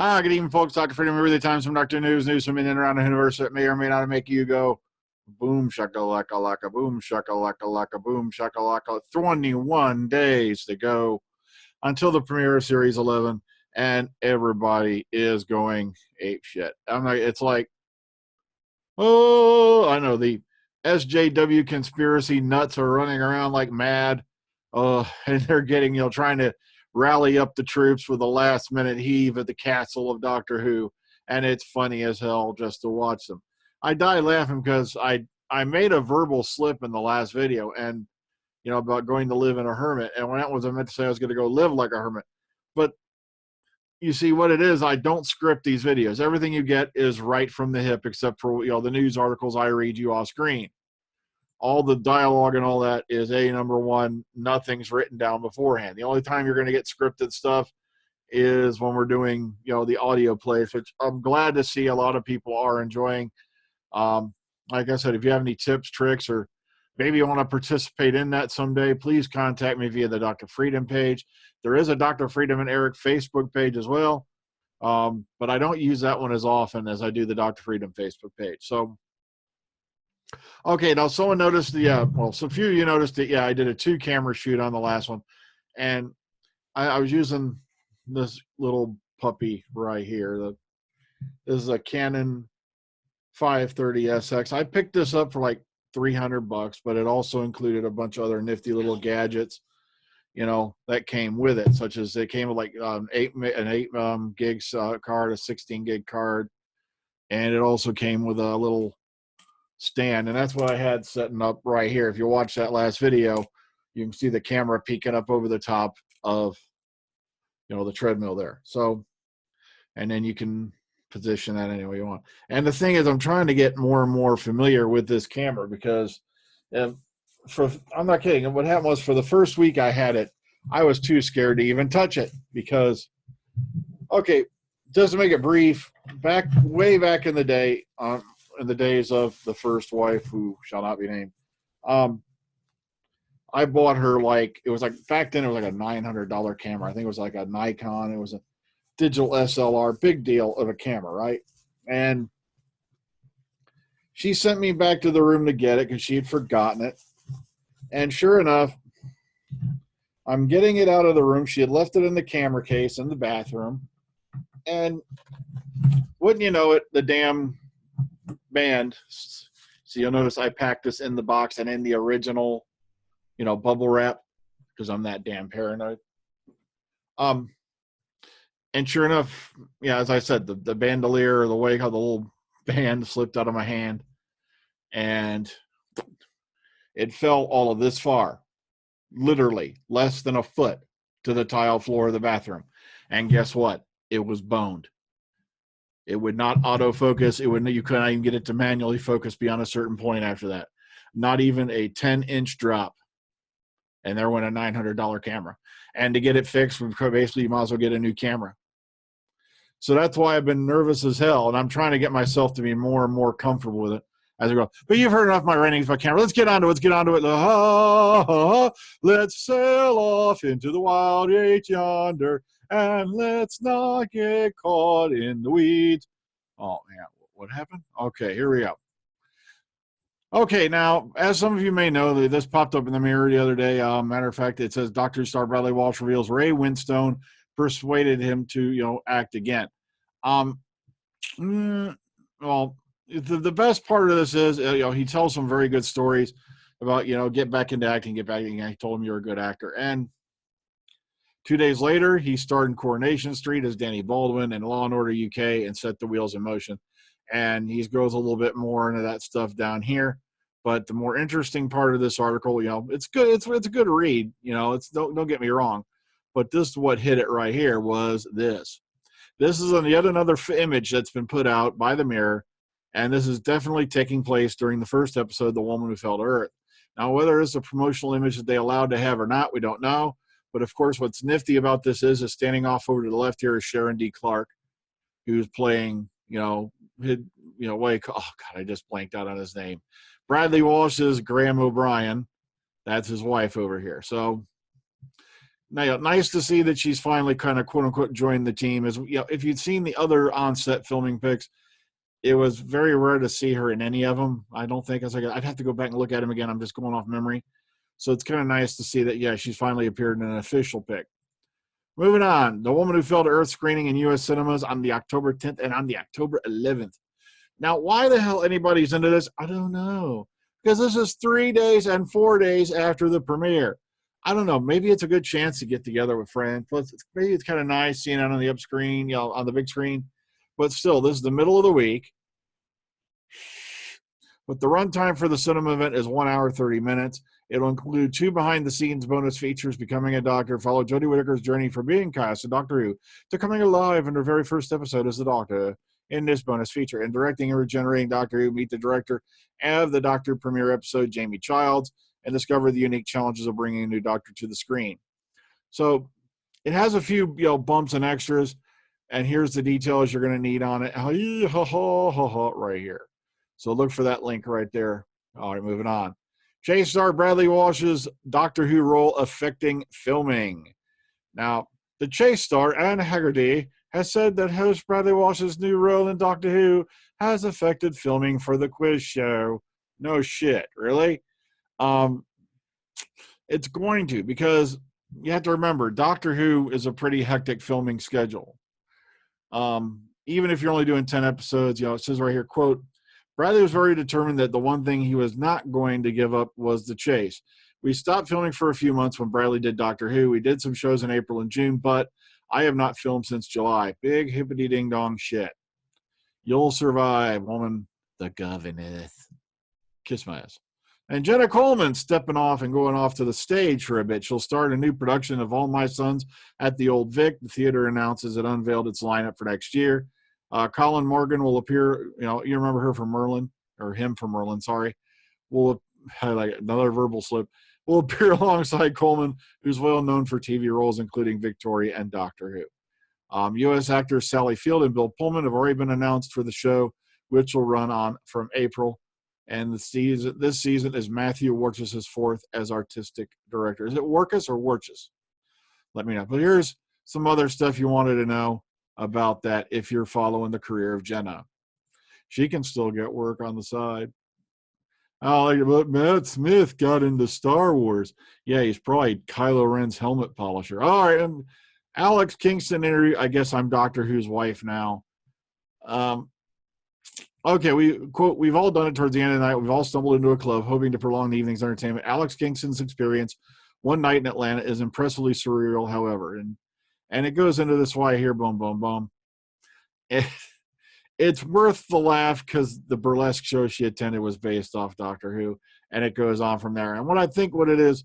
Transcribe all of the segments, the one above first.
Good evening, folks. Dr. Freedom, every time some doctor news from in and around the universe that may or may not make you go boom shakalaka laka, boom shakalaka laka, boom shakalaka. 21 days to go until the premiere of Series 11, and everybody is going ape shit. I'm like, it's like, oh, I know the SJW conspiracy nuts are running around like mad, and they're getting, trying to rally up the troops with a last-minute heave at the castle of Doctor Who, and it's funny as hell just to watch them. I die laughing because I made a verbal slip in the last video, and about going to live in a hermit, and when that was, I meant to say I was going to go live like a hermit, but you see what it is. I don't script these videos. Everything you get is right from the hip, except for the news articles I read you off screen. All the dialogue and all that is number one, nothing's written down beforehand. The only time you're going to get scripted stuff is when we're doing, the audio plays, which I'm glad to see a lot of people are enjoying. Like I said, if you have any tips, tricks, or maybe you want to participate in that someday, please contact me via the Dr. Freedom page. There is a Dr. Freedom and Eric Facebook page as well, but I don't use that one as often as I do the Dr. Freedom Facebook page. So, okay, now someone noticed so a few of you noticed that, I did a 2-camera shoot on the last one, and I was using this little puppy right here. This is a Canon 530 SX. I picked this up for like $300, but it also included a bunch of other nifty little gadgets, that came with it, such as it came with like an 8 gigs card, a 16 gig card, and it also came with a little stand, and that's what I had setting up right here. If you watch that last video, you can see the camera peeking up over the top of the treadmill there. So, and then you can position that any way you want. And the thing is, I'm trying to get more and more familiar with this camera because I'm not kidding. What happened was, for the first week I had it, I was too scared to even touch it because, okay, just to make it brief, way back in the day, in the days of the first wife, who shall not be named, I bought her back then it was like a $900 camera. I think it was like a Nikon. It was a digital SLR, big deal of a camera, right? And she sent me back to the room to get it because she had forgotten it. And sure enough, I'm getting it out of the room. She had left it in the camera case in the bathroom. And wouldn't you know it, the damn band. So you'll notice I packed this in the box and in the original, bubble wrap, because I'm that damn paranoid. And sure enough, as I said, the bandolier, or the way how the little band slipped out of my hand, and it fell all of this far, literally less than a foot, to the tile floor of the bathroom. And guess what? It was boned. It would not autofocus. You couldn't even get it to manually focus beyond a certain point after that. Not even a 10-inch drop. And there went a $900 camera. And to get it fixed, basically you might as well get a new camera. So that's why I've been nervous as hell, and I'm trying to get myself to be more and more comfortable with it as I go. But you've heard enough of my rantings about camera. Let's get onto it. Let's sail off into the wild age yonder, and let's not get caught in the weeds. Oh, man, what happened? Okay, here we go. Okay, now, as some of you may know, this popped up in the Mirror the other day. Matter of fact, it says Doctor Who star Bradley Walsh reveals Ray Winstone persuaded him to, act again. Well, the best part of this is, he tells some very good stories about, get back into acting, He told him you're a good actor. And 2 days later, he starred in Coronation Street as Danny Baldwin in Law & Order UK and set the wheels in motion. And he goes a little bit more into that stuff down here. But the more interesting part of this article, it's good. It's a good read. Don't get me wrong. But this is what hit it right here was this. This is yet another image that's been put out by the Mirror. And this is definitely taking place during the first episode, The Woman Who Fell to Earth. Now, whether it's a promotional image that they allowed to have or not, we don't know. But, of course, what's nifty about this is standing off over to the left here is Sharon D Clarke, who's playing, oh, God, I just blanked out on his name. Bradley Walsh is Graham O'Brien. That's his wife over here. So Now, nice to see that she's finally kind of quote unquote joined the team. As you know, if you'd seen the other on-set filming pics, it was very rare to see her in any of them. I don't think I'd have to go back and look at them again. I'm just going off memory. So it's kind of nice to see that, yeah, she's finally appeared in an official pic. Moving on, The Woman Who Fell to Earth screening in U.S. cinemas on the October 10th and on the October 11th. Now, why the hell anybody's into this, I don't know. Because this is 3 days and 4 days after the premiere. I don't know. Maybe it's a good chance to get together with friends. Plus, maybe it's kind of nice seeing it on the up screen, you know, on the big screen. But still, this is the middle of the week. But the runtime for the cinema event is 1 hour, 30 minutes. It'll include 2 behind-the-scenes bonus features, Becoming a Doctor, follow Jodie Whittaker's journey from being cast in Doctor Who to coming alive in her very first episode as the Doctor in this bonus feature. And directing and regenerating Doctor Who, meet the director of the Doctor premiere episode, Jamie Childs, and discover the unique challenges of bringing a new Doctor to the screen. So it has a few, you know, bumps and extras, and here's the details you're going to need on it right here. So look for that link right there. All right, moving on. Chase star Bradley Walsh's Doctor Who role affecting filming. Now, the Chase star, Anne Haggerty, has said that host Bradley Walsh's new role in Doctor Who has affected filming for the quiz show. No shit, really? It's going to, because you have to remember, Doctor Who is a pretty hectic filming schedule. Even if you're only doing 10 episodes, you know, it says right here, quote, Bradley was very determined that the one thing he was not going to give up was the chase. We stopped filming for a few months when Bradley did Doctor Who. We did some shows in April and June, but I have not filmed since July. Big hippity ding dong shit. You'll survive, woman. The governess. Kiss my ass. And Jenna Coleman stepping off and going off to the stage for a bit. She'll start a new production of All My Sons at the Old Vic. The theater announces it unveiled its lineup for next year. Colin Morgan will appear, you know, you remember her from Merlin, or him from Merlin, sorry. Will, like another verbal slip, will appear alongside Coleman, who's well known for TV roles, including Victoria and Doctor Who. U.S. actors Sally Field and Bill Pullman have already been announced for the show, which will run on from April. And this season is Matthew Warchus' 4th as artistic director. Is it Warchus or Warchus? Let me know. But here's some other stuff you wanted to know about that if you're following the career of Jenna. She can still get work on the side. Oh, but Matt Smith got into Star Wars. Yeah, he's probably Kylo Ren's helmet polisher. All right, Alex Kingston interview. I guess I'm Doctor Who's wife now. Okay, we've all done it towards the end of the night. We've all stumbled into a club hoping to prolong the evening's entertainment. Alex Kingston's experience one night in Atlanta is impressively surreal, however. And it goes into this why here, boom, boom, boom. It's worth the laugh because the burlesque show she attended was based off Doctor Who, and it goes on from there. And what it is,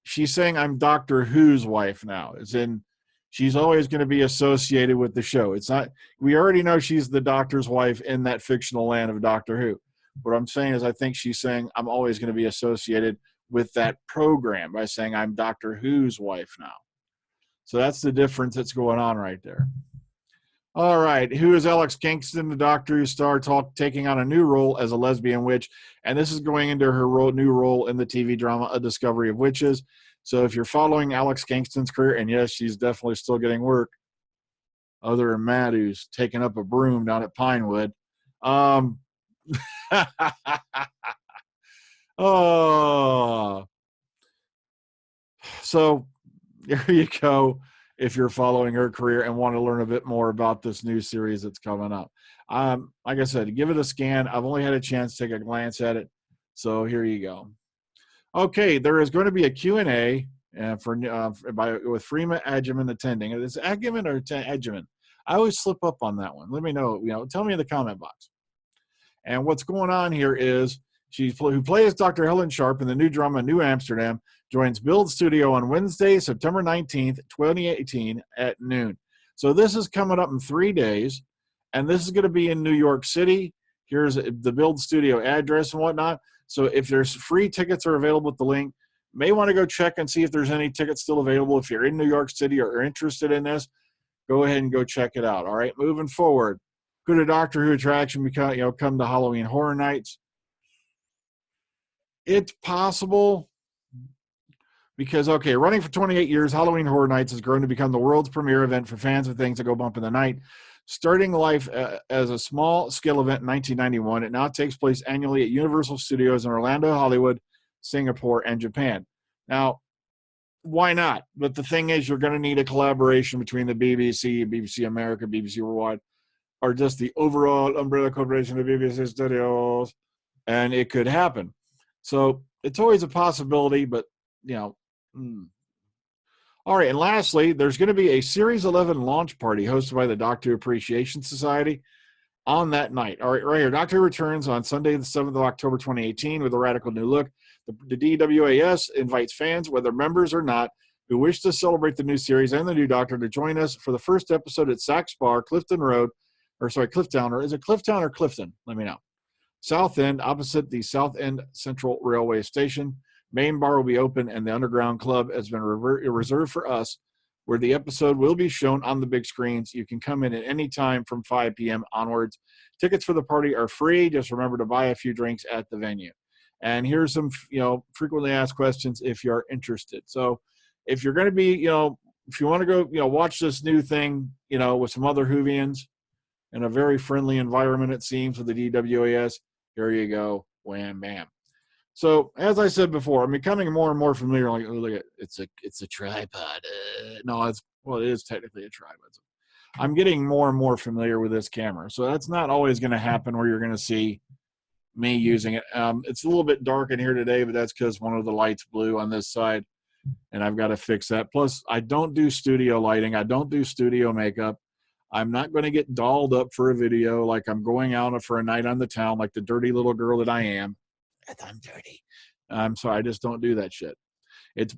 she's saying I'm Doctor Who's wife now. As in, she's always going to be associated with the show. It's not, we already know she's the Doctor's wife in that fictional land of Doctor Who. What I'm saying is I think she's saying I'm always going to be associated with that program by saying I'm Doctor Who's wife now. So that's the difference that's going on right there. All right. Who is Alex Kingston, the Doctor Who star, taking on a new role as a lesbian witch? And this is going into her new role in the TV drama A Discovery of Witches. So if you're following Alex Kingston's career, and yes, she's definitely still getting work, other than Matt, who's taking up a broom down at Pinewood. Oh. So there you go. If you're following her career and want to learn a bit more about this new series that's coming up. Like I said, give it a scan. I've only had a chance to take a glance at it. So here you go. Okay, there is going to be a Q&A with Freema Agyeman attending. Is it Agyeman or Agyeman? I always slip up on that one. Let me know. Tell me in the comment box. And what's going on here is who plays Dr. Helen Sharp in the new drama New Amsterdam, joins Build Studio on Wednesday, September 19th, 2018 at noon. So this is coming up in 3 days, and this is going to be in New York City. Here's the Build Studio address and whatnot. So if there's free tickets are available with the link, may want to go check and see if there's any tickets still available. If you're in New York City or are interested in this, go ahead and go check it out. All right, moving forward. Could a Doctor Who attraction come to Halloween Horror Nights? It's possible, Because, okay, running for 28 years, Halloween Horror Nights has grown to become the world's premier event for fans of things that go bump in the night. Starting life as a small-scale event in 1991, it now takes place annually at Universal Studios in Orlando, Hollywood, Singapore, and Japan. Now, why not? But the thing is, you're going to need a collaboration between the BBC, BBC America, BBC Worldwide, or just the overall umbrella corporation of BBC Studios, and it could happen. So it's always a possibility, but, you know. All right, and lastly, there's going to be a Series 11 launch party hosted by the Doctor Appreciation Society on that night. All right, right here, Doctor returns on Sunday, the 7th of October, 2018, with a radical new look. The DWAS invites fans, whether members or not, who wish to celebrate the new series and the new Doctor to join us for the first episode at Saks Bar, Cliftown, or is it Cliftown or Clifton? Let me know. South End, opposite the South End Central Railway Station. Main bar will be open, and the Underground Club has been reserved for us, where the episode will be shown on the big screens. You can come in at any time from 5 p.m. onwards. Tickets for the party are free. Just remember to buy a few drinks at the venue. And here's some, frequently asked questions if you're interested. So if you're going to be, if you want to go, watch this new thing, with some other Whovians in a very friendly environment, it seems, with the DWAS, here you go. Wham, bam. So, as I said before, I'm becoming more and more familiar. Like, oh, look at it's a tripod. It is technically a tripod. I'm getting more and more familiar with this camera. So that's not always going to happen where you're going to see me using it. It's a little bit dark in here today, but that's because one of the lights blew on this side, and I've got to fix that. Plus, I don't do studio lighting. I don't do studio makeup. I'm not going to get dolled up for a video like I'm going out for a night on the town like the dirty little girl that I am. I'm dirty. I'm sorry, I just don't do that shit.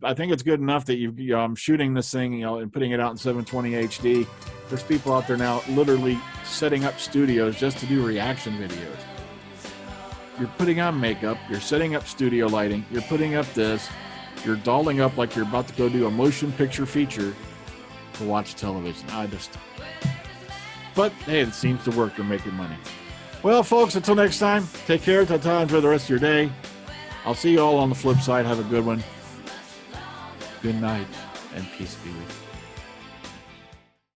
I think it's good enough that I'm shooting this thing, and putting it out in 720 HD. There's people out there now literally setting up studios just to do reaction videos. You're putting on makeup, you're setting up studio lighting, you're putting up this, you're dolling up like you're about to go do a motion picture feature to watch television. But hey, it seems to work. They're making money. Well, folks, until next time, take care. Ta-ta. Enjoy the rest of your day. I'll see you all on the flip side. Have a good one. Good night, and peace be with you.